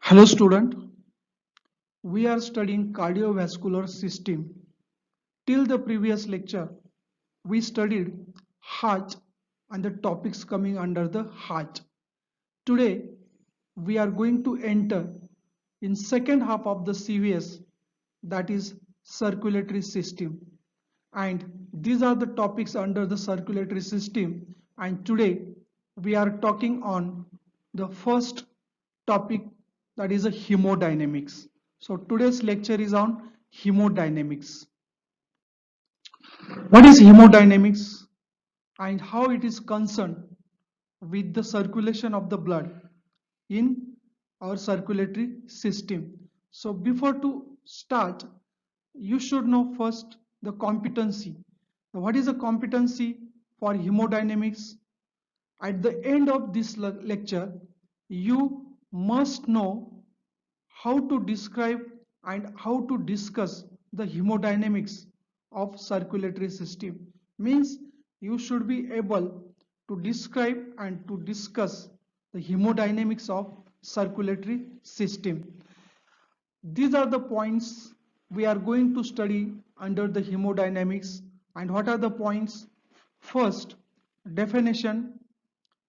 Hello student, we are studying cardiovascular system. Till the previous lecture, we studied heart and the topics coming under the heart. Today, we are going to enter in second half of the CVS, that is circulatory system. And these are the topics under the circulatory system. And today, we are talking on the first topic, that is a hemodynamics. So today's lecture is on hemodynamics. What is hemodynamics and how it is concerned with the circulation of the blood in our circulatory system? So before to start, you should know first the competency. What is a competency for hemodynamics? At the end of this lecture, you must know how to describe and how to discuss the hemodynamics of circulatory system. Means you should be able to describe and to discuss the hemodynamics of circulatory system. These are the points we are going to study under the hemodynamics. And what are the points? First, definition,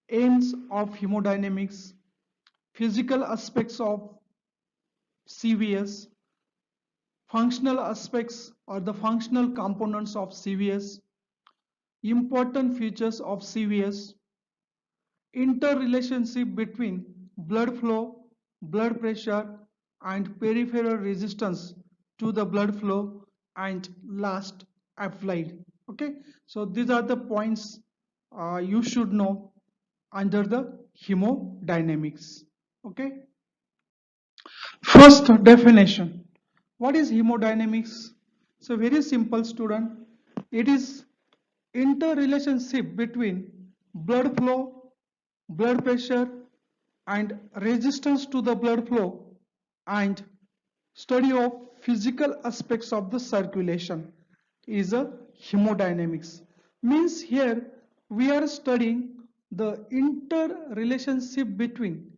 aims of hemodynamics, physical aspects of CVS, functional aspects or the functional components of CVS, important features of CVS, interrelationship between blood flow, blood pressure, and peripheral resistance to the blood flow, and last, applied. Okay, so these are the points you should know under the hemodynamics. Okay, first definition. What is hemodynamics? So very simple student. It is interrelationship between blood flow, blood pressure, and resistance to the blood flow, and study of physical aspects of the circulation is a hemodynamics. Means here we are studying the interrelationship between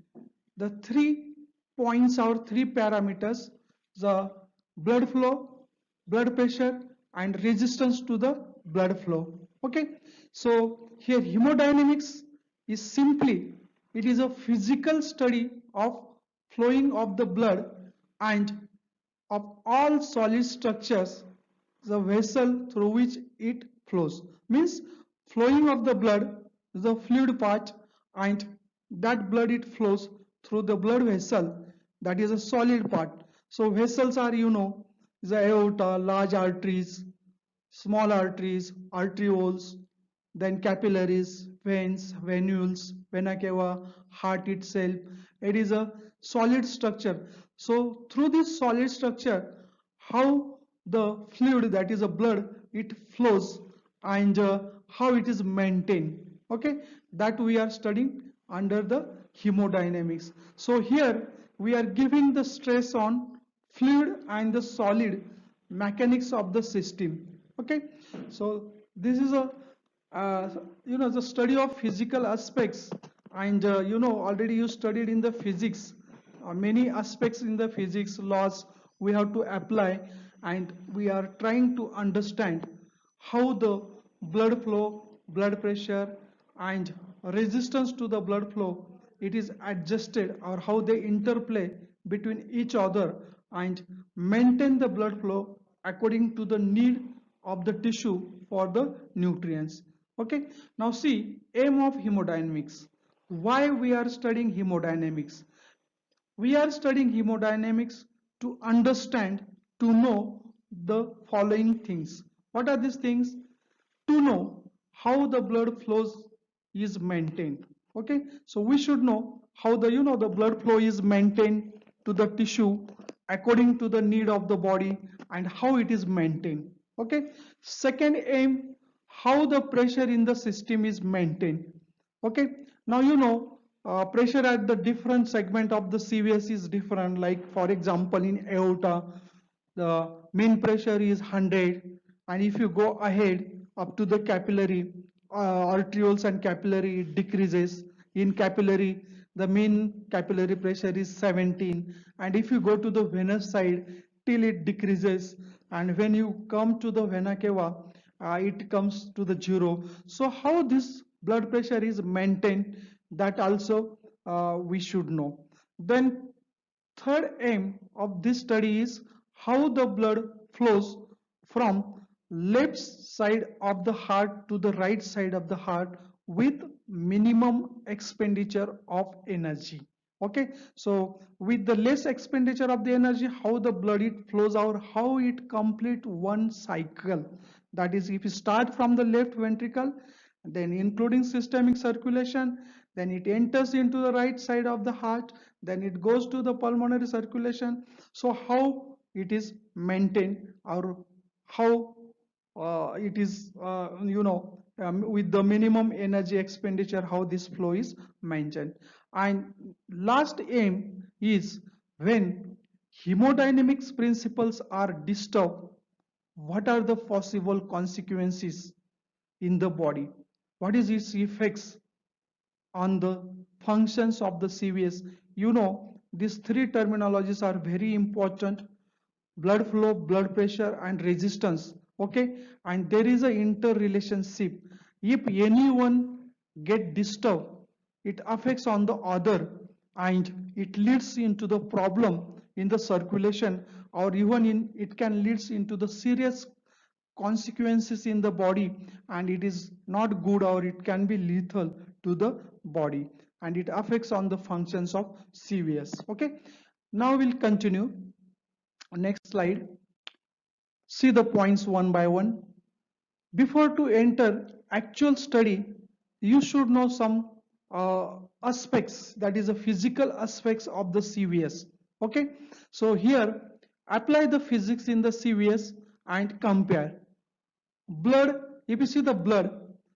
the 3 points or 3 parameters: the blood flow, blood pressure, and resistance to the blood flow. Okay, so here hemodynamics is simply, it is a physical study of flowing of the blood and of all solid structures, the vessel through which it flows. Means flowing of the blood is the fluid part, and that blood it flows through the blood vessel, that is a solid part. So vessels are, the aorta, large arteries, small arteries, arterioles, then capillaries, veins, venules, vena cava, heart itself. It is a solid structure. So through this solid structure, how the fluid, that is a blood, it flows, and how it is maintained. Okay, that we are studying under the hemodynamics. So here we are giving the stress on fluid and the solid mechanics of the system. Okay, so this is a the study of physical aspects, and already you studied in the physics, many aspects in the physics laws we have to apply, and we are trying to understand how the blood flow, blood pressure, and resistance to the blood flow, it is adjusted, or how they interplay between each other and maintain the blood flow according to the need of the tissue for the nutrients. Okay, now see, aim of hemodynamics. Why we are studying hemodynamics? We are studying hemodynamics to understand, to know the following things. What are these things? To know how the blood flows is maintained. Okay, so we should know how the blood flow is maintained to the tissue according to the need of the body, and how it is maintained. Okay, second aim, how the pressure in the system is maintained. Okay, now pressure at the different segment of the CVS is different. Like for example, in aorta, the mean pressure is 100, and if you go ahead up to the capillary, arterioles and capillary, it decreases. In capillary, the mean capillary pressure is 17, and if you go to the venous side till it decreases, and when you come to the vena cava, it comes to the 0. So how this blood pressure is maintained, that also we should know. Then third aim of this study is how the blood flows from left side of the heart to the right side of the heart with minimum expenditure of energy. Okay, so with the less expenditure of the energy, how the blood it flows out, how it complete one cycle. That is, if you start from the left ventricle, then including systemic circulation, then it enters into the right side of the heart, then it goes to the pulmonary circulation. So how it is maintained, or how it is with the minimum energy expenditure, how this flow is maintained. And last aim is, when hemodynamics principles are disturbed, what are the possible consequences in the body, what is its effects on the functions of the CVS. These three terminologies are very important: blood flow, blood pressure, and resistance. Okay, and there is a interrelationship. If anyone get disturbed, it affects on the other, and it leads into the problem in the circulation, or even it can leads into the serious consequences in the body, and it is not good, or it can be lethal to the body, and it affects on the functions of CVS. Okay, now we'll continue. Next slide. See the points one by one. Before to enter actual study, you should know some aspects, that is the physical aspects of the CVS. Okay, so here apply the physics in the CVS and compare. Blood, if you see the blood,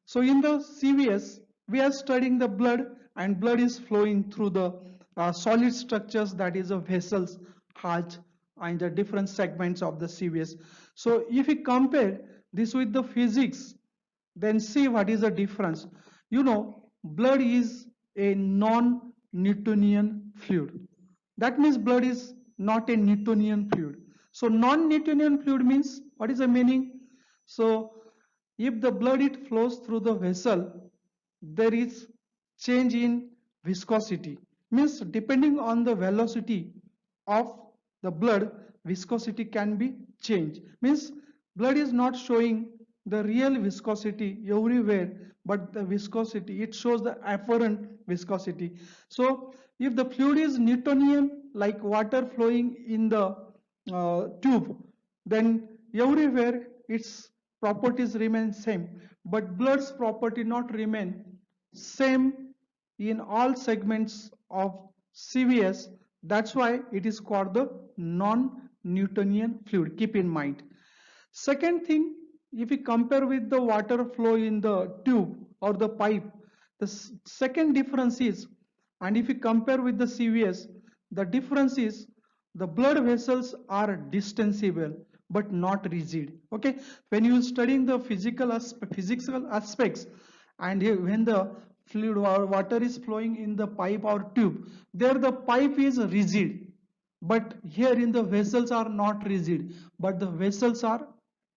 so in the CVS we are studying the blood, and blood is flowing through the solid structures, that is the vessels, heart, and the different segments of the CVS. So if we compare this with the physics, then see what is the difference. Blood is a non-Newtonian fluid. That means blood is not a Newtonian fluid. So non-Newtonian fluid means, what is the meaning? So if the blood it flows through the vessel, there is change in viscosity. Means depending on the velocity of the blood, viscosity can be changed. Means blood is not showing the real viscosity everywhere, but the viscosity, it shows the apparent viscosity. So if the fluid is Newtonian, like water flowing in the tube, then everywhere its properties remain same, but blood's property not remain same in all segments of CVS. That's why it is called the non-Newtonian fluid. Keep in mind. Second thing, if we compare with the water flow in the tube or the pipe, the second difference is, and if we compare with the CVS, the difference is the blood vessels are distensible but not rigid. Okay, when you studying the physical aspects, and when the fluid or water is flowing in the pipe or tube, there the pipe is rigid, but here in the vessels are not rigid, but the vessels are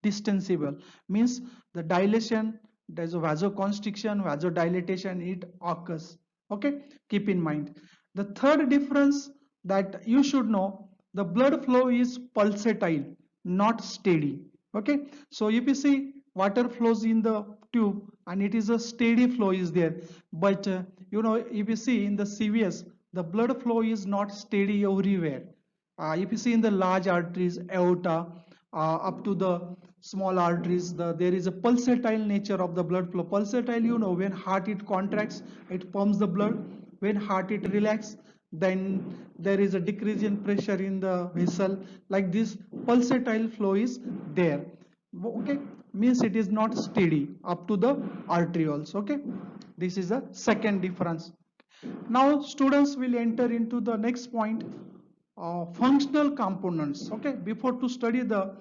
distensible. Means the dilation, there's a vasoconstriction, vasodilatation, it occurs. Okay, keep in mind. The third difference that you should know, the blood flow is pulsatile, not steady. Okay, so if you see water flows in the tube and it is a steady flow is there, but if you see in the CVS, the blood flow is not steady everywhere. If you see in the large arteries, aorta, up to the small arteries, there is a pulsatile nature of the blood flow. Pulsatile, when heart it contracts, it pumps the blood. When heart it relax, then there is a decrease in pressure in the vessel. Like this, pulsatile flow is there. Okay, means it is not steady up to the arterioles. Okay, this is the second difference. Now students will enter into the next point, functional components. Okay, before to study the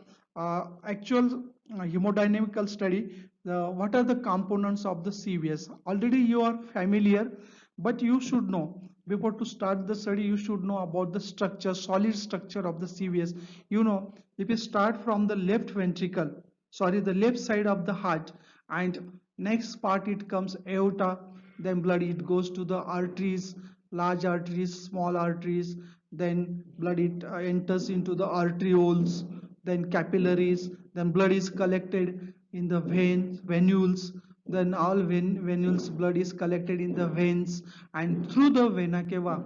actual hemodynamical study, what are the components of the CVS? Already you are familiar, but you should know before to start the study, you should know about the structure, solid structure of the CVS. You know, if you start from the left ventricle, sorry, the left side of the heart, and next part it comes aorta, then blood it goes to the arteries, large arteries, small arteries, then blood it enters into the arterioles, then capillaries, then blood is collected in the veins, venules, then all venules blood is collected in the veins, and through the vena cava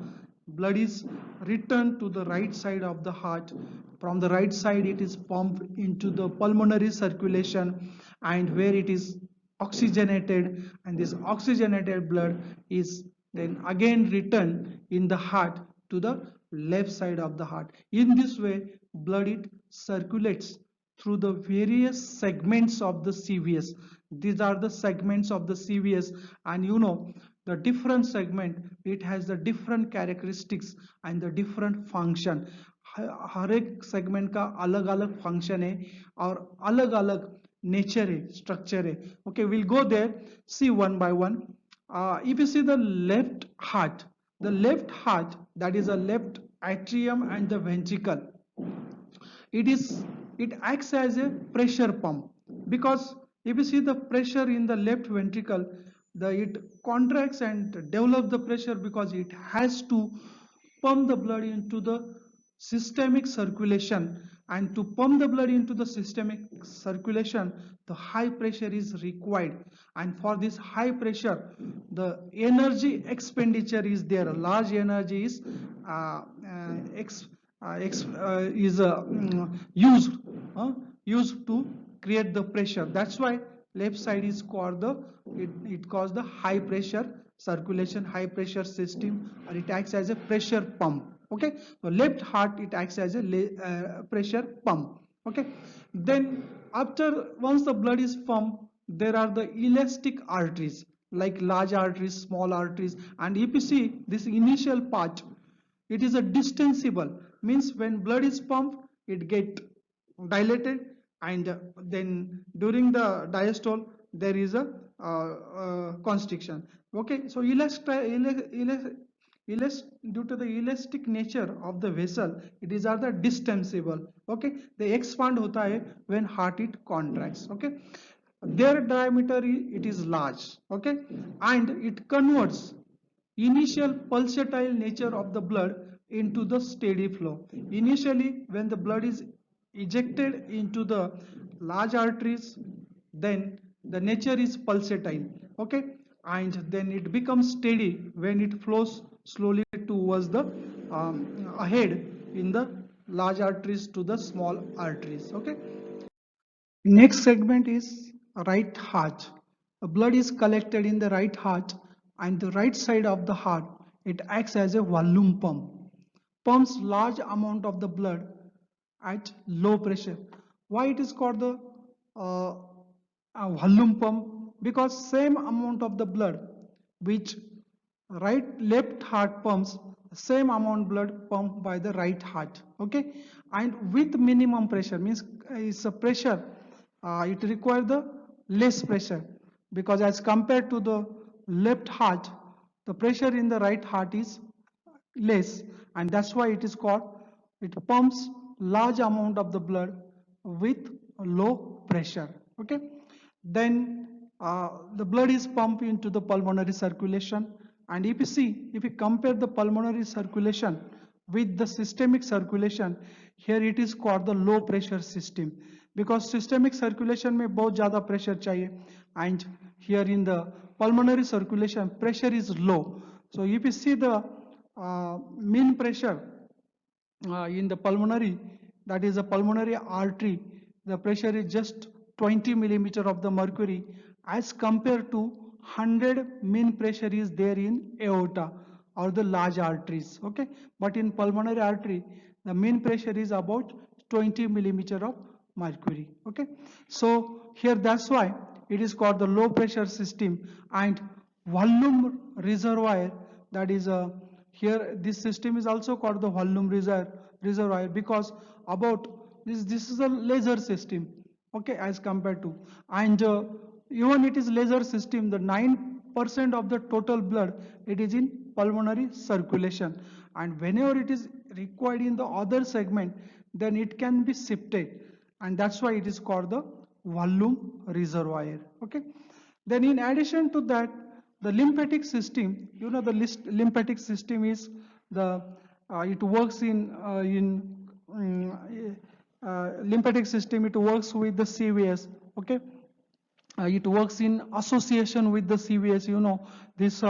blood is returned to the right side of the heart. From the right side it is pumped into the pulmonary circulation, and where it is oxygenated, and this oxygenated blood is then again returned in the heart to the left side of the heart. In this way blood it circulates through the various segments of the CVS. These are the segments of the CVS, and you know the different segment it has the different characteristics and the different function. हर एक segment का अलग अलग function है और अलग अलग nature है, structure है. Okay, we'll go there, see one by one. If you see the left heart, that is a left atrium and the ventricle, it acts as a pressure pump, because if you see the pressure in the left ventricle, it contracts and develops the pressure because it has to pump the blood into the systemic circulation, and to pump the blood into the systemic circulation the high pressure is required, and for this high pressure the energy expenditure is there, large energy is uh, uh, used used to create the pressure. That's why left side is called the it calls the high pressure circulation, high pressure system, or it acts as a pressure pump. Okay, so left heart it acts as a pressure pump. Okay, then after once the blood is pumped, there are the elastic arteries like large arteries, small arteries, and if you see this initial part, it is a distensible, means when blood is pumped it get dilated, and then during the diastole there is a constriction. Okay, so due to the elastic nature of the vessel, it is are the distensible. Okay, they expand hota hai when heart it contracts. Okay, their diameter it is large. Okay, and it converts initial pulsatile nature of the blood into the steady flow. Initially when the blood is ejected into the large arteries, then the nature is pulsatile. Okay, and then it becomes steady when it flows slowly towards the ahead in the large arteries to the small arteries. Okay, next segment is right heart. The blood is collected in the right heart, and the right side of the heart it acts as a volume pump, pumps large amount of the blood at low pressure. Why it is called the uh, volume pump? Because same amount of the blood which left heart pumps, same amount blood pumped by the right heart. Okay, and with minimum pressure, means is a pressure it requires the less pressure, because as compared to the left heart the pressure in the right heart is less, and that's why it is called, it pumps large amount of the blood with low pressure. Okay, then the blood is pumped into the pulmonary circulation, and if you see, if you compare the pulmonary circulation with the systemic circulation, here it is called the low pressure system, because systemic circulation में बहुत ज़्यादा pressure चाहिए, and here in the pulmonary circulation pressure is low. So if you see the mean pressure in the pulmonary, that is a pulmonary artery, the pressure is just 20 millimeter of the mercury, as compared to 100 mean pressure is there in aorta or the large arteries. Okay, but in pulmonary artery the mean pressure is about 20 millimeter of mercury. Okay, so here that's why it is called the low pressure system. And volume reservoir, that is a here this system is also called the volume reservoir, because about this is a laser system. Okay, as compared to, and even it is laser system, the 9% of the total blood it is in pulmonary circulation, and whenever it is required in the other segment, then it can be shifted, and that's why it is called the volume reservoir. Okay. Then in addition to that, the lymphatic system, the lymphatic system is the it works lymphatic system, it works with the CVS. Okay. It works in association with the CVS. This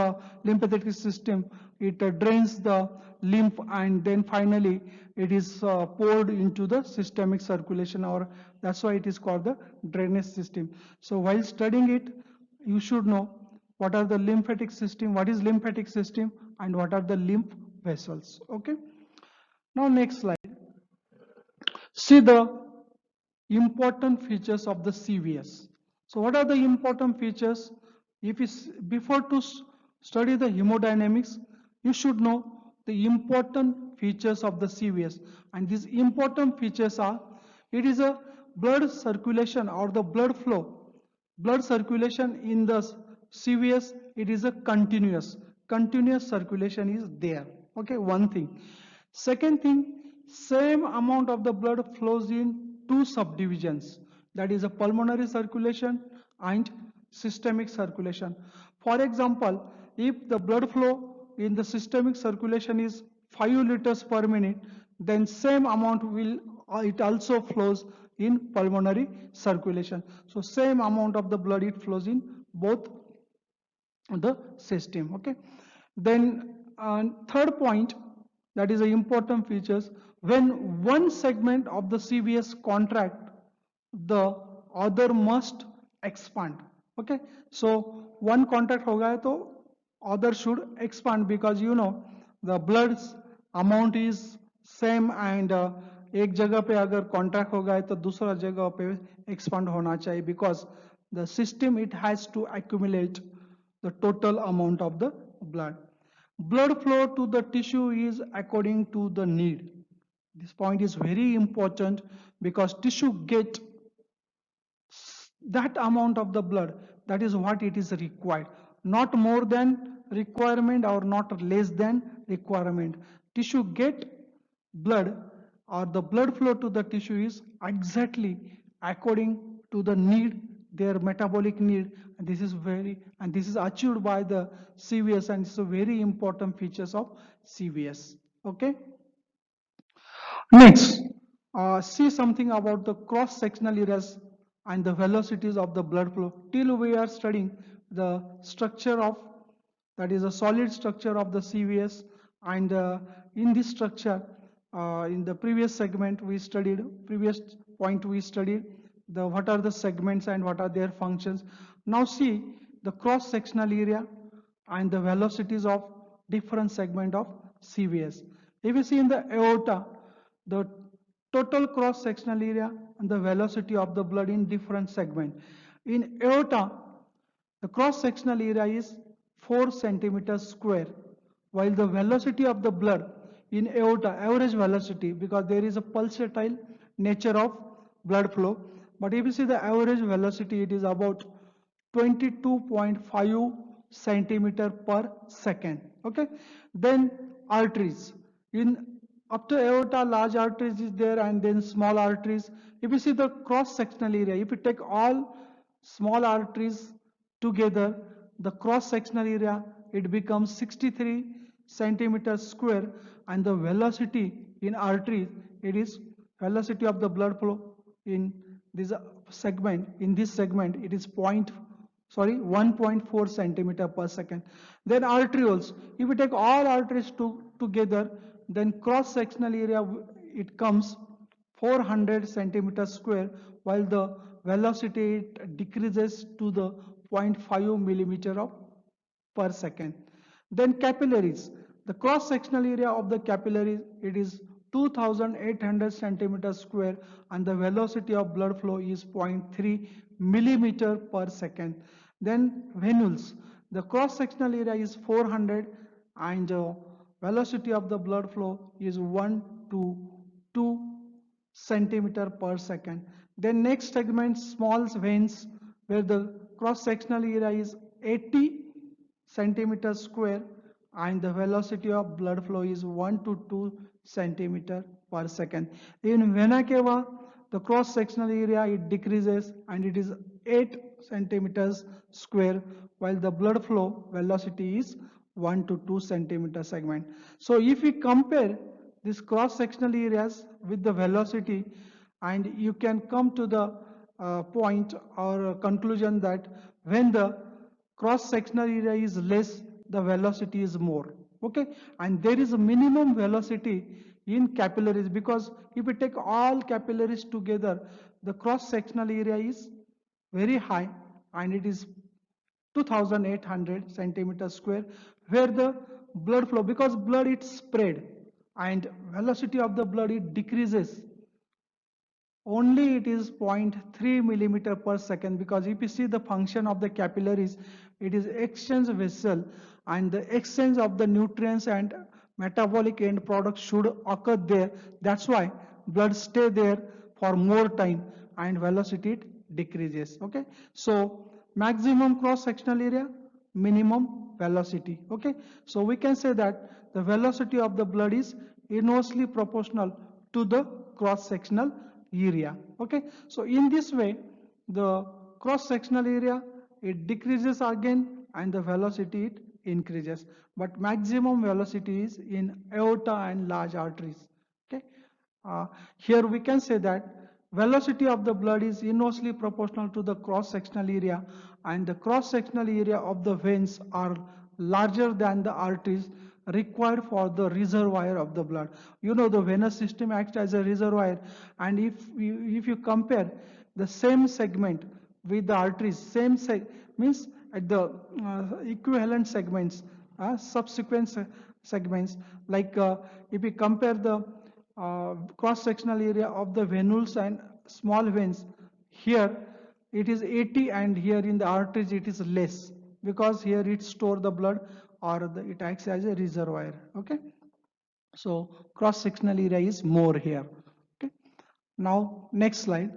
lymphatic system, it drains the lymph, and then finally it is poured into the systemic circulation, or that's why it is called the drainage system. So while studying it, you should know what are the lymphatic system, what is lymphatic system, and what are the lymph vessels. Okay. Now next slide. See the important features of the CVS. So what are the important features? If is before to study the hemodynamics, you should know the important features of the CVS. And these important features are, it is a blood circulation or the blood flow. Blood circulation in the CVS, it is a continuous circulation is there. Okay, one thing. Second thing, same amount of the blood flows in two subdivisions, that is a pulmonary circulation and systemic circulation. For example, if the blood flow in the systemic circulation is 5 liters per minute, then same amount will it also flows in pulmonary circulation. So same amount of the blood it flows in both the system. Okay. Then third point, that is the important features, when one segment of the CVS contract, the other must expand. Okay. So one contract ho gaya to other should expand, because the blood's amount is same, and एक जगह पे अगर contract होगा है तो दूसरा जगह पे एक्सपांड होना चाहिए, because the system it has to accumulate the total amount of the blood. Blood flow to the tissue is according to the need. This point is very important, because tissue get that amount of the blood, that is what it is required, not more than requirement or not less than requirement. Tissue get blood, or the blood flow to the tissue is exactly according to the need, their metabolic need, and this is achieved by the CVS, and it's a very important features of CVS. Okay. Next, see something about the cross-sectional areas and the velocities of the blood flow. Till we are studying the structure of, that is a solid structure of the CVS, and in this structure, in the previous segment we studied, previous point we studied the what are the segments and what are their functions. Now see the cross-sectional area and the velocities of different segment of CVS. If you see in the aorta, the total cross-sectional area and the velocity of the blood in different segment. In aorta, the cross-sectional area is 4 centimeters square, while the velocity of the blood in aorta, average velocity, because there is a pulsatile nature of blood flow, but if you see the average velocity, it is about 22.5 centimeter per second. Okay. Then arteries, in up to aorta, large arteries is there, and then small arteries. If you see the cross-sectional area, if you take all small arteries together, the cross-sectional area, it becomes 63 centimeters square, and the velocity in arteries, it is velocity of the blood flow in this segment, it is 1.4 centimeter per second. Then arterioles, if we take all arteries together, then cross-sectional area it comes 400 centimeters square, while the velocity it decreases to the 0.5 millimeter per second. Then capillaries, the cross-sectional area of the capillaries, it is 2800 centimeters square, and the velocity of blood flow is 0.3 millimeter per second. Then venules, the cross-sectional area is 400, and velocity of the blood flow is 1 to 2 centimeter per second. Then next segment, small veins, where the cross-sectional area is 80 centimeters square, and the velocity of blood flow is 1 to 2 centimeter per second. In vena cava, the cross sectional area it decreases and it is 8 centimeters square, while the blood flow velocity is 1 to 2 centimeter segment. So if we compare these cross sectional areas with the velocity, and you can come to the point or conclusion that when the cross sectional area is less, the velocity is more. Okay, and there is a minimum velocity in capillaries, because if we take all capillaries together, the cross sectional area is very high and it is 2800 centimeters square, where the blood flow, because blood is spread and velocity of the blood it decreases, only it is 0.3 millimeter per second, because if you see the function of the capillaries, it is exchange vessel, and the exchange of the nutrients and metabolic end products should occur there. That's why blood stay there for more time and velocity it decreases. Okay, so maximum cross sectional area, minimum velocity. Okay, so we can say that the velocity of the blood is inversely proportional to the cross sectional area. Okay, so in this way the cross sectional area it decreases again and the velocity it increases, but maximum velocity is in aorta and large arteries. Okay, here we can say that velocity of the blood is inversely proportional to the cross sectional area, and the cross sectional area of the veins are larger than the arteries required for the reservoir of the blood. You know, the venous system acts as a reservoir, and if you compare the same segment with the arteries, means at the equivalent segments, subsequent segments, like if we compare the cross sectional area of the venules and small veins, here it is 80 and here in the arteries it is less, because here it store the blood or it acts as a reservoir. Okay, so cross sectional area is more here. Okay, now next slide.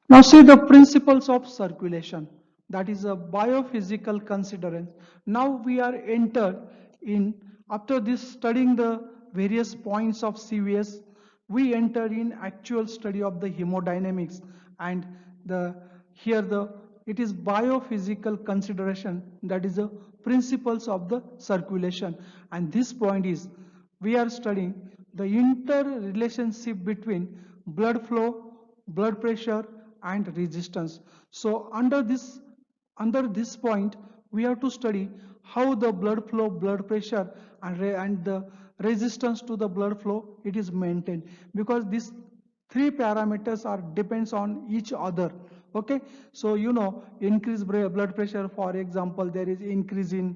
Now see the principles of circulation, that is a biophysical considerance. Now we are entered in, after this studying the various points of CVS, we enter in actual study of the hemodynamics, and the here the it is biophysical consideration, that is the principles of the circulation, and this point is we are studying the interrelationship between blood flow, blood pressure and resistance. So under this point we have to study how the blood flow, blood pressure and the resistance to the blood flow it is maintained, because these three parameters are depends on each other. Okay, so you know, increase blood pressure, for example, there is increase in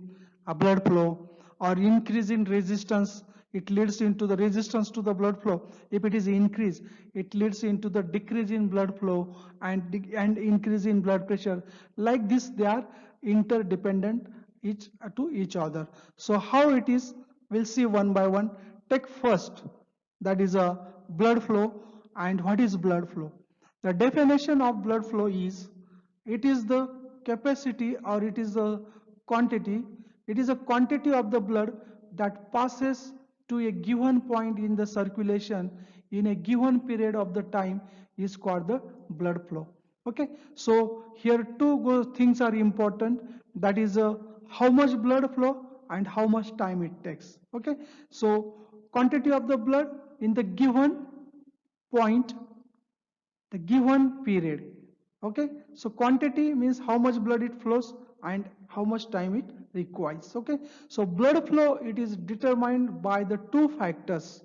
blood flow, or increase in resistance, it leads into the resistance to the blood flow. If it is increase, it leads into the decrease in blood flow and increase in blood pressure. Like this they are interdependent each to each other. So how it is, we'll see one by one. Take first, that is a blood flow. And what is blood flow? The definition of blood flow is, it is the capacity or it is the quantity, it is a quantity of the blood that passes to a given point in the circulation in a given period of the time is called the blood flow. Okay, so here two things are important, that is how much blood flow and how much time it takes. Okay, so quantity of the blood in the given point, the given period. Okay, so quantity means how much blood it flows and how much time it requires. Okay, so blood flow it is determined by the two factors.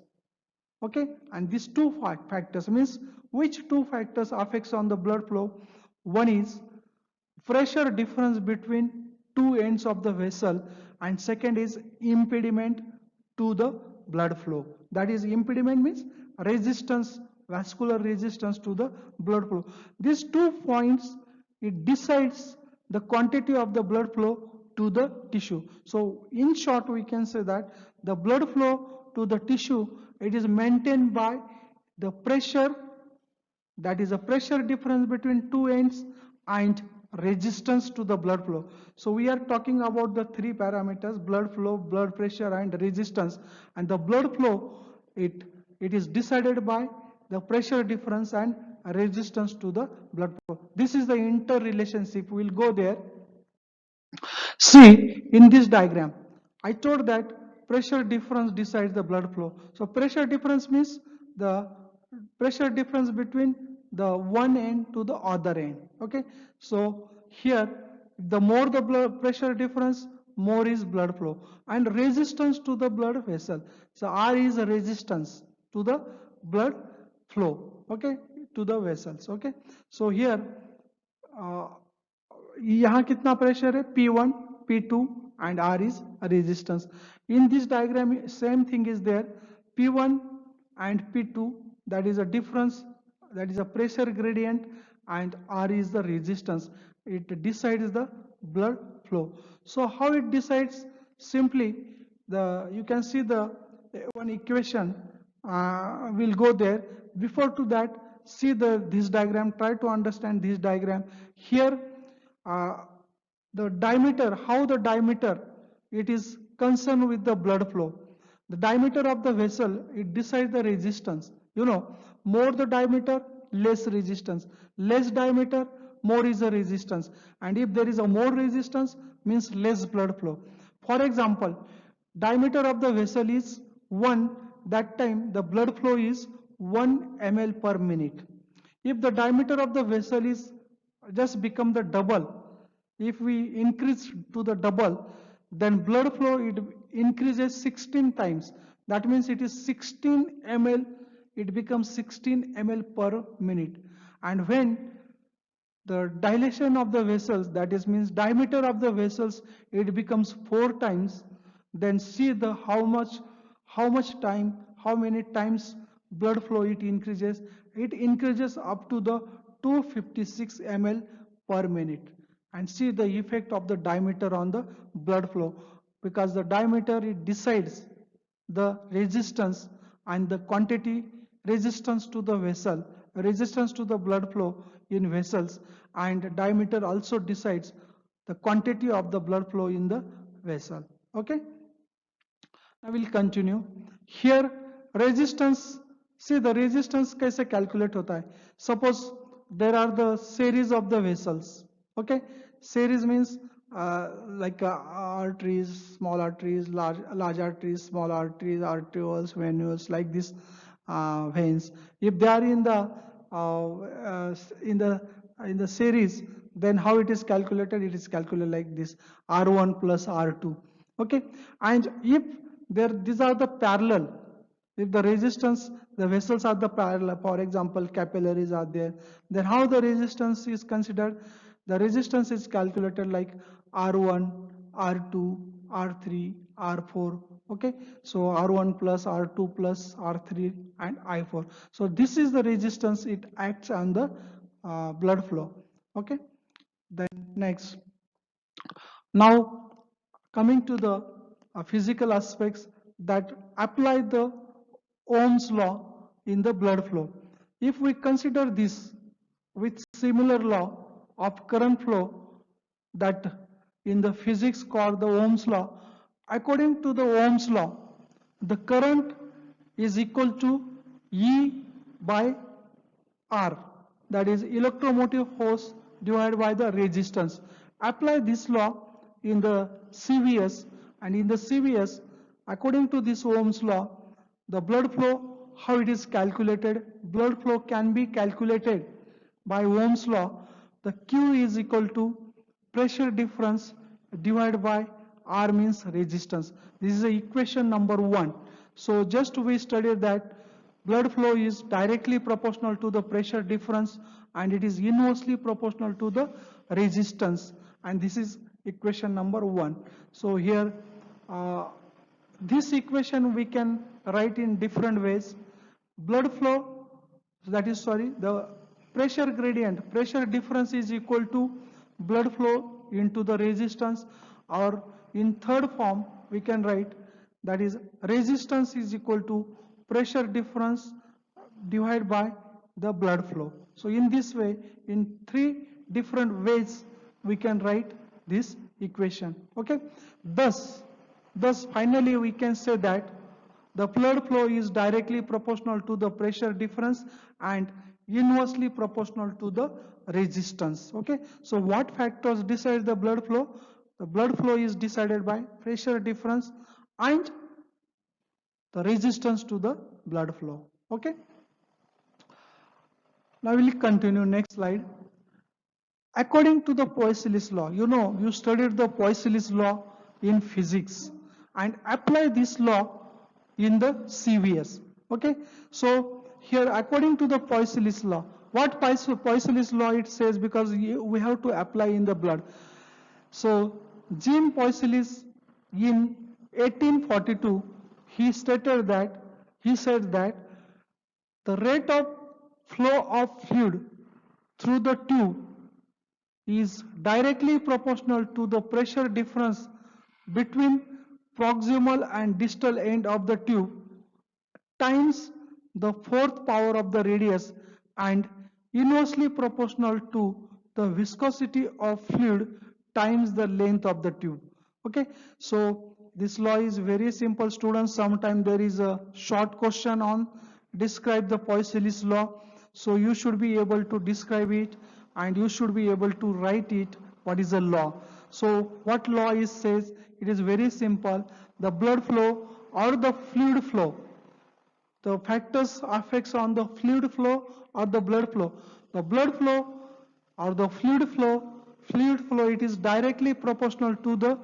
Okay, and these two factors means, which two factors affects on the blood flow? One is pressure difference between two ends of the vessel, and second is impediment to the blood flow. That is, impediment means resistance, vascular resistance to the blood flow. These 2 points it decides the quantity of the blood flow to the tissue. So in short we can say that the blood flow to the tissue it is maintained by the pressure, that is a pressure difference between two ends, and resistance to the blood flow. So we are talking about the three parameters: blood flow, blood pressure, and resistance. And the blood flow, it is decided by the pressure difference and resistance to the blood flow. This is the interrelationship. We'll go there. See, in this diagram, I told that pressure difference decides the blood flow. So pressure difference means the pressure difference between the one end to the other end. Okay. So here, the more the blood pressure difference, more is blood flow. And resistance to the blood vessel. So R is a resistance to the blood flow. Okay. To the vessels. Okay. So here, यहाँ कितना pressure है P1, P2 and R is a resistance. In this diagram, same thing is there. P1 and P2, that is a difference, that is a pressure gradient, and R is the resistance. It decides the blood flow. So how it decides? Simply, you can see the one equation. We'll go there. Before to that, see this diagram. Try to understand this diagram. Here, the diameter, how the diameter, it is concerned with the blood flow. The diameter of the vessel, it decides the resistance. You know, more the diameter, less resistance. Less diameter, more is the resistance. And if there is a more resistance, means less blood flow. For example, diameter of the vessel is 1, that time the blood flow is 1 ml per minute. If the diameter of the vessel is just become the double, if we increase to the double, then blood flow it increases 16 times. That means it is 16 ml, it becomes 16 ml per minute. And when the dilation of the vessels, that is means diameter of the vessels, it becomes 4 times, then see the how much time, how many times blood flow it increases. It increases up to the 256 ml per minute. And see the effect of the diameter on the blood flow, because the diameter it decides the resistance and the quantity, resistance to the vessel, resistance to the blood flow in vessels, and diameter also decides the quantity of the blood flow in the vessel. Okay. I will continue. Here resistance, see the resistance कैसे calculate होता है. Suppose there are the series of the vessels. Okay, series means like arteries, small arteries, large arteries, small arteries, arterioles, venules, like this veins. If they are in the in the series, then how it is calculated? It is calculated like this: R1 plus R2. Okay, and if these are the parallel, if the resistance, the vessels are the parallel, for example capillaries are there, then how the resistance is considered? The resistance is calculated like R1, R2, R3, R4. Okay, so R1 plus R2 plus R3 and I4. So this is the resistance, it acts on the blood flow. Okay, then next, now coming to the physical aspects that apply the Ohm's law in the blood flow. If we consider this with similar law of current flow, that in the physics called the Ohm's law, according to the Ohm's law, the current is equal to E by R, that is electromotive force divided by the resistance. Apply this law in the CVS, and in the CVS, according to this Ohm's law, the blood flow, how it is calculated? Blood flow can be calculated by Ohm's law. The Q is equal to pressure difference divided by R means resistance. This is the equation number 1. So just we studied that blood flow is directly proportional to the pressure difference and it is inversely proportional to the resistance, and this is equation number 1. So here this equation we can write in different ways. Blood flow, the pressure gradient, pressure difference is equal to blood flow into the resistance, or in third form we can write, that is resistance is equal to pressure difference divided by the blood flow. So in this way, in 3 different ways we can write this equation. Okay, thus finally we can say that the blood flow is directly proportional to the pressure difference and inversely proportional to the resistance. Okay, so what factors decide the blood flow? The blood flow is decided by pressure difference and the resistance to the blood flow. Okay, now we'll continue. Next slide. According to the Poiseuille's law, you studied the Poiseuille's law in physics and apply this law in the CVS. Okay, so here according to the Poiseuille's law, what Poiseuille's law it says, because we have to apply in the blood. So Jean Poiseuille in 1842 he said that the rate of flow of fluid through the tube is directly proportional to the pressure difference between proximal and distal end of the tube times the fourth power of the radius and inversely proportional to the viscosity of fluid times the length of the tube. Okay, so this law is very simple, students. Sometimes there is a short question on describe the Poiseuille's law, so you should be able to describe it and you should be able to write it, what is the law. So what law is says, it is very simple. The blood flow or the fluid flow, the factors affects on the fluid flow or the blood flow. The blood flow or the fluid flow it is directly proportional to the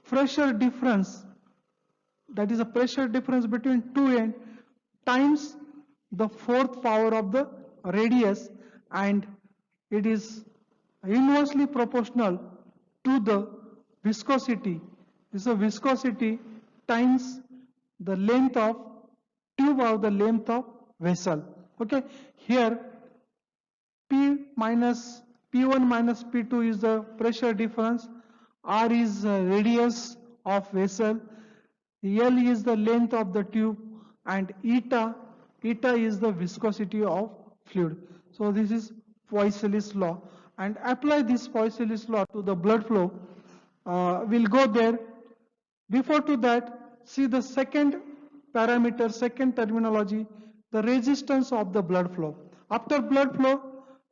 pressure difference, that is a pressure difference between two ends times the fourth power of the radius, and it is inversely proportional to the viscosity. This is a viscosity times the length of tube or the length of vessel. Okay, here P1 minus P2 is the pressure difference, R is radius of vessel, L is the length of the tube, and eta is the viscosity of fluid. So this is Poiseuille's law, and apply this Poiseuille's law to the blood flow. We'll go there. Before to that, see the second parameter, second terminology, the resistance of the blood flow. After blood flow,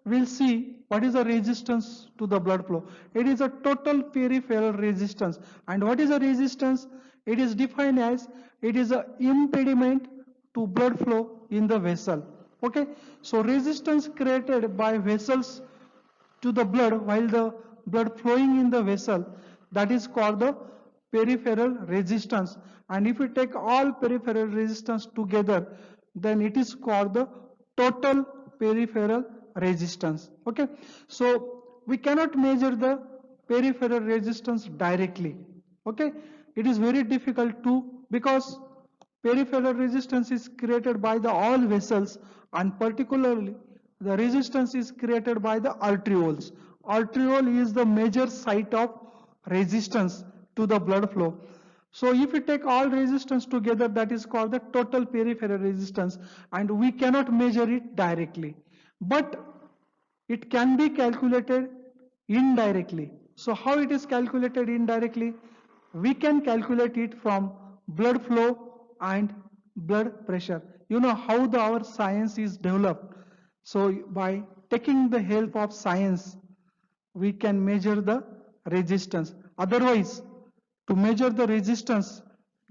we'll see what is the resistance to the blood flow. It is a total peripheral resistance. And what is a resistance? It is defined as it is an impediment to blood flow in the vessel. Okay, so resistance created by vessels to the blood while the blood flowing in the vessel, that is called the peripheral resistance. And if we take all peripheral resistance together, then it is called the total peripheral resistance. Okay, so we cannot measure the peripheral resistance directly. Okay, it is very difficult to, because peripheral resistance is created by the all vessels, and particularly the resistance is created by the arterioles. Arteriole is the major site of resistance to the blood flow. So if we take all resistance together, that is called the total peripheral resistance, and we cannot measure it directly, but it can be calculated indirectly. So how it is calculated indirectly? We can calculate it from blood flow and blood pressure. You know how our science is developed. So by taking the help of science, we can measure the resistance. Otherwise, to measure the resistance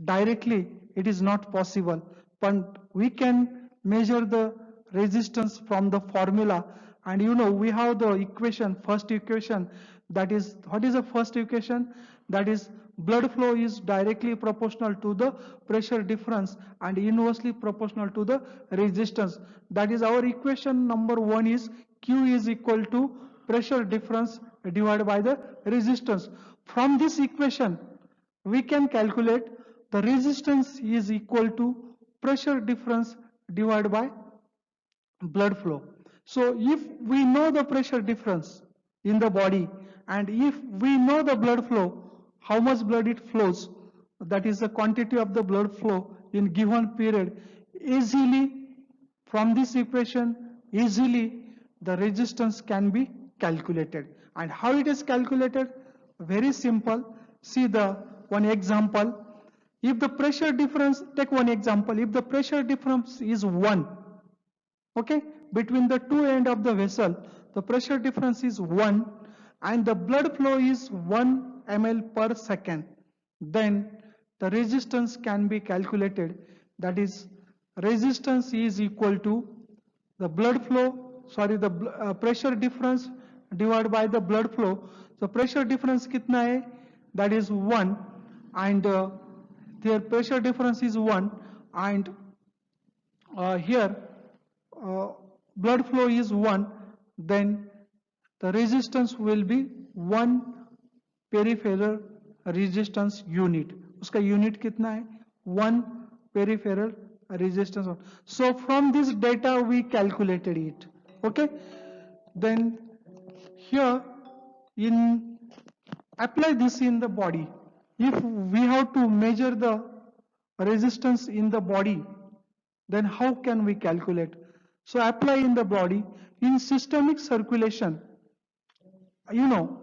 directly, it is not possible. But we can measure the resistance from the formula. And we have the equation, first equation, that is, what is the first equation? That is, blood flow is directly proportional to the pressure difference and inversely proportional to the resistance. That is our equation number 1 is Q is equal to pressure difference divided by the resistance. From this equation, we can calculate the resistance is equal to pressure difference divided by blood flow. So if we know the pressure difference in the body, and if we know the blood flow, how much blood it flows, that is the quantity of the blood flow in given period, easily from this equation, easily the resistance can be calculated. And how it is calculated? Very simple. See the one example. If the pressure difference, take one example, if the pressure difference is 1, okay, between the two end of the vessel, the pressure difference is 1 and the blood flow is 1 ml per second, then the resistance can be calculated. That is, resistance is equal to the blood flow, sorry, the pressure difference divided by the blood flow. So pressure difference kitna hai? That is 1, and their pressure difference is 1, and here blood flow is 1, then the resistance will be 1 peripheral resistance unit. उसका unit कितना है? 1 peripheral resistance. So from this data we calculated it. Okay. Then here in apply this in the body. If we have to measure the resistance in the body, then how can we calculate? So apply in the body. In systemic circulation, you know,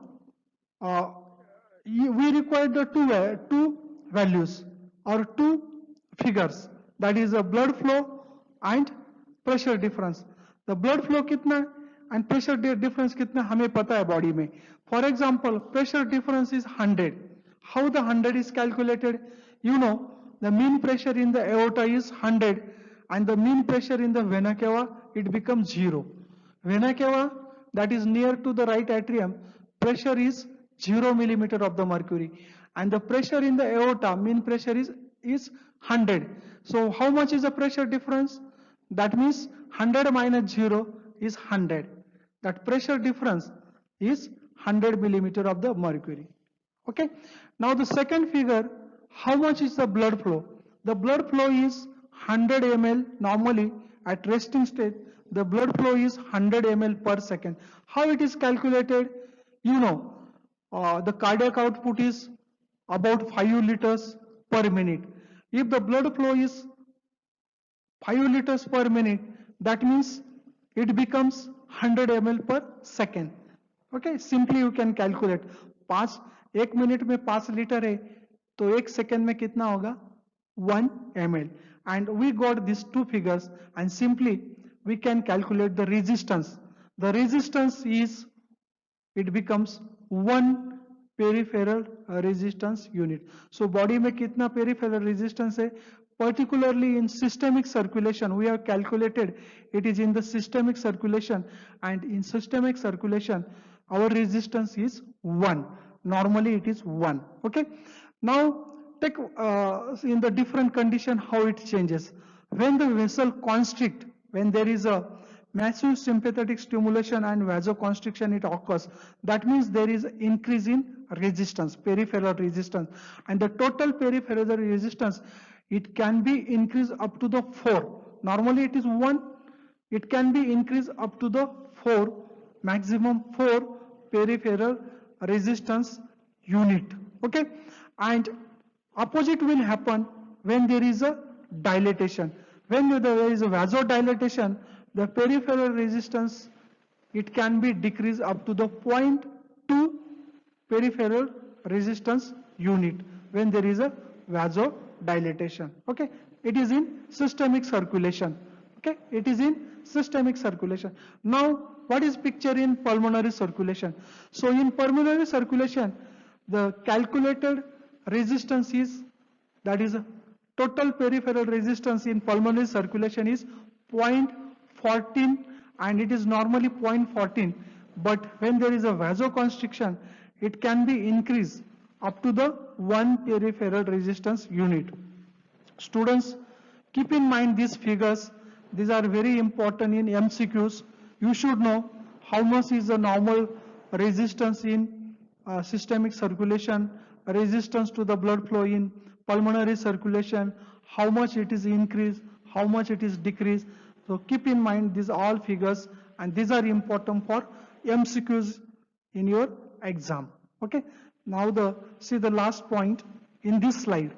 we require the two values or two figures, that is a blood flow and pressure difference. The blood flow kitna and pressure difference kitna हमें पता है body में. For example, pressure difference is 100. How the 100 is calculated? You know, the mean pressure in the aorta is 100 and the mean pressure in the vena cava, it becomes 0. Vena cava, that is near to the right atrium, pressure is 0 millimeter of the mercury, and the pressure in the aorta, mean pressure is 100. So how much is the pressure difference? That means 100 minus 0 is 100. That pressure difference is 100 millimeter of the mercury. Okay. Now the second figure, how much is the blood flow? The blood flow is 100 ml. Normally at resting state, the blood flow is 100 ml per second. How it is calculated? You know, the cardiac output is about 5 liters per minute. If the blood flow is 5 liters per minute, that means it becomes 100 ml per second. Okay, simply you can calculate. 1 minute में 5 litre है, तो 1 second में कितना होगा? 1 ml. And we got these two figures, and simply we can calculate the resistance. The resistance is, it becomes 1 peripheral resistance unit. So body में कितना peripheral resistance है? Particularly in systemic circulation, we have calculated it is in the systemic circulation, and in systemic circulation our resistance is 1. Normally it is 1. Okay. Now take in the different condition how it changes. When the vessel constrict, when there is a massive sympathetic stimulation and vasoconstriction it occurs, that means there is increase in resistance, peripheral resistance, and the total peripheral resistance, it can be increased up to the 4. Normally it is 1, it can be increased up to the 4, maximum 4 peripheral resistance unit. Okay. And opposite will happen when there is a dilatation. When there is a vasodilatation, the peripheral resistance, it can be decreased up to the 0.2 peripheral resistance unit when there is a vasodilatation. Okay. It is in systemic circulation. Okay. It is in systemic circulation. Now what is picture in pulmonary circulation? So in pulmonary circulation, the calculated resistance is, that is total peripheral resistance in pulmonary circulation is 0.14, and it is normally 0.14, but when there is a vasoconstriction, it can be increased up to the 1 peripheral resistance unit. Students, keep in mind these figures. These are very important in MCQs. You should know how much is the normal resistance in systemic circulation, resistance to the blood flow in pulmonary circulation, how much it is increased, how much it is decreased. So keep in mind these all figures, and these are important for MCQs in your exam. Okay. Now see the last point in this slide.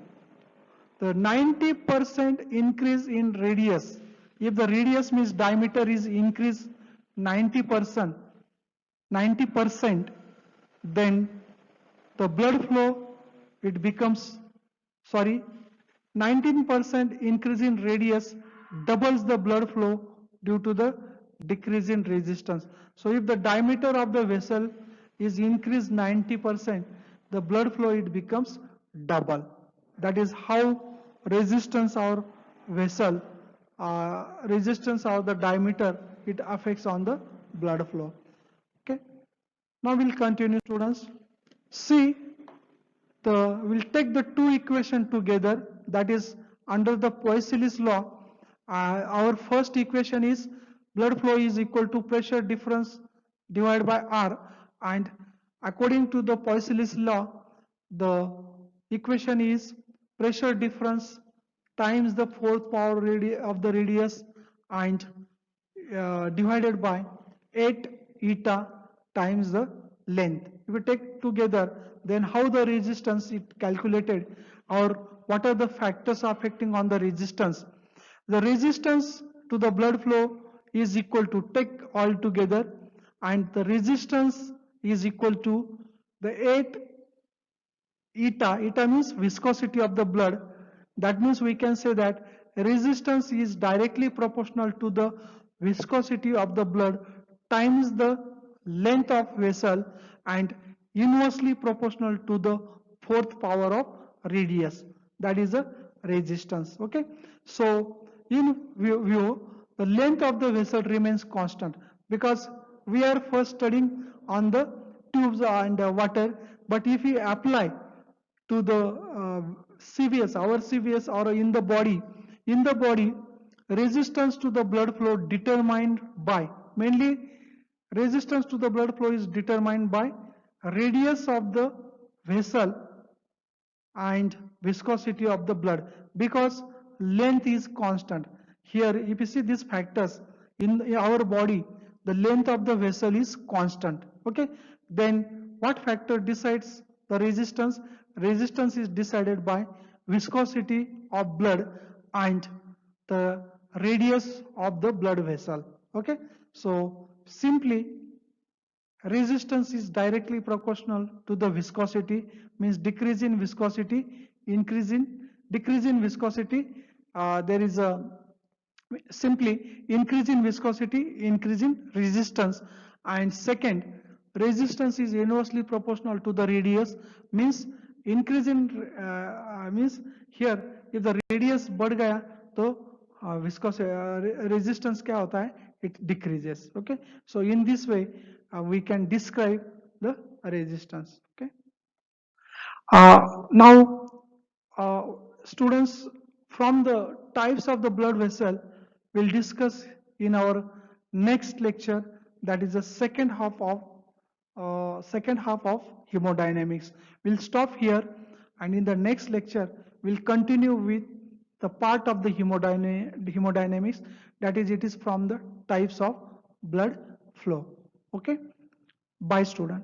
The 90% increase in radius. If the radius means diameter is increased 90%, 90%, then the blood flow, it becomes, sorry, 19% increase in radius doubles the blood flow due to the decrease in resistance. So if the diameter of the vessel is increased 90%, the blood flow it becomes double. That is how resistance or vessel, resistance or the diameter, it affects on the blood flow. Okay. Now we'll continue, students. See, we'll take the two equation together, that is under the Poiseuille's law. Our first equation is blood flow is equal to pressure difference divided by R, and according to the Poiseuille's law, the equation is pressure difference times the fourth power of the radius and divided by 8 eta times the length. If we take together, then how the resistance is calculated, or what are the factors affecting on the resistance. The resistance to the blood flow is equal to, take all together, and the resistance is equal to the 8 eta. Eta means viscosity of the blood. That means we can say that resistance is directly proportional to the viscosity of the blood times the length of vessel and inversely proportional to the fourth power of radius. That is the resistance. Okay. So in view, the length of the vessel remains constant because we are first studying on the tubes and water. But if we apply to the CVS, our CVS, or in the body, resistance to the blood flow determined by, mainly resistance to the blood flow is determined by radius of the vessel and viscosity of the blood, because length is constant. Here if you see these factors in our body, the length of the vessel is constant. Okay, then what factor decides the resistance? Resistance is decided by viscosity of blood and the radius of the blood vessel. Okay, so simply resistance is directly proportional to the viscosity, means decrease in viscosity, decrease in viscosity, there is a simply increase in viscosity, increase in resistance. And second, resistance is inversely proportional to the radius, means increase in means here if the radius बढ़ गया तो viscosity resistance क्या होता है, it decreases. Okay, so in this way we can describe the resistance. Okay. Now students, from the types of the blood vessel we'll discuss in our next lecture, that is the second half of hemodynamics. We'll stop here, and in the next lecture we'll continue with the part of the hemodynamics, that is it is from the types of blood flow. Okay, bye student.